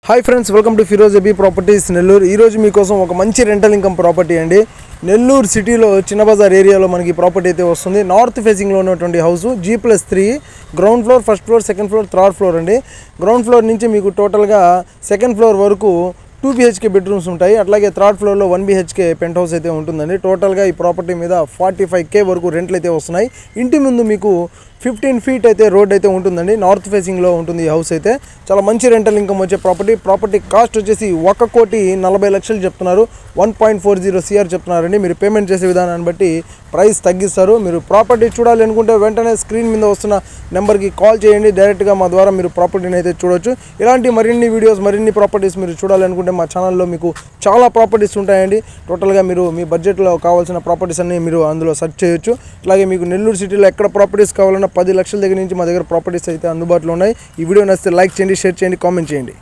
Hi friends, welcome to Firoz AB properties Nellore. ఈరోజు మీకోసం ఒక మంచి రెంటల్ ఇన్కమ్ ప్రాపర్టీ అండి. నెల్లూరు సిటీలో చిన్న బజార్ ఏరియాలో మనకి ప్రాపర్టీ అయితే వస్తుంది. నార్త్ ఫేసింగ్లో ఉన్నటువంటి house G+3 ground floor, first floor, second floor, third floor అండి. గ్రౌండ్ ఫ్లోర్ నుంచి మీకు టోటల్గా సెకండ్ ఫ్లోర్ వరకు 2 BHK బెడ్రూమ్స్ ఉంటాయి. అట్లాగే థర్డ్ ఫ్లోర్లో 1 BHK పెంట్ హౌస్ అయితే ఉంటుందండి. టోటల్గా ఈ ప్రాపర్టీ మీద 45K వరకు రెంట్లు అయితే వస్తున్నాయి. ఇంటి ముందు మీకు 15 feet అయితే రోడ్ అయితే ఉంటుందండి. నార్త్ ఫేసింగ్లో ఉంటుంది ఈ హౌస్ అయితే. చాలా మంచి రెంటల్ ఇన్కమ్ వచ్చే ప్రాపర్టీ కాస్ట్ వచ్చేసి 1,40,00,000 చెప్తున్నారు. 1.40 CR చెప్తున్నారండి. మీరు పేమెంట్ చేసే విధానాన్ని బట్టి ప్రైస్ తగ్గిస్తారు. మీరు ప్రాపర్టీ చూడాలి అనుకుంటే వెంటనే స్క్రీన్ మీద వస్తున్న నెంబర్కి కాల్ చేయండి. డైరెక్ట్గా మా ద్వారా మీరు ప్రాపర్టీని అయితే చూడొచ్చు. ఇలాంటి మరిన్ని వీడియోస్, మరిన్ని ప్రాపర్టీస్ మీరు చూడాలి అనుకుంటే మా ఛానల్లో మీకు చాలా ప్రాపర్టీస్ ఉంటాయండి. టోటల్గా మీరు మీ బడ్జెట్లో కావాల్సిన ప్రాపర్టీస్ అన్ని మీరు అందులో సెర్చ్ చేయొచ్చు. అలాగే మీకు నెల్లూరు సిటీలో ఎక్కడ ప్రాపర్టీస్ కావాలన్నా 10 లక్షల దగ్గర నుంచి మా దగ్గర ప్రాపర్టీస్ అయితే అందుబాటులో ఉన్నాయి. ఈ వీడియో నచ్చితే లైక్ చేయండి, షేర్ చేయండి, కామెంట్ చేయండి.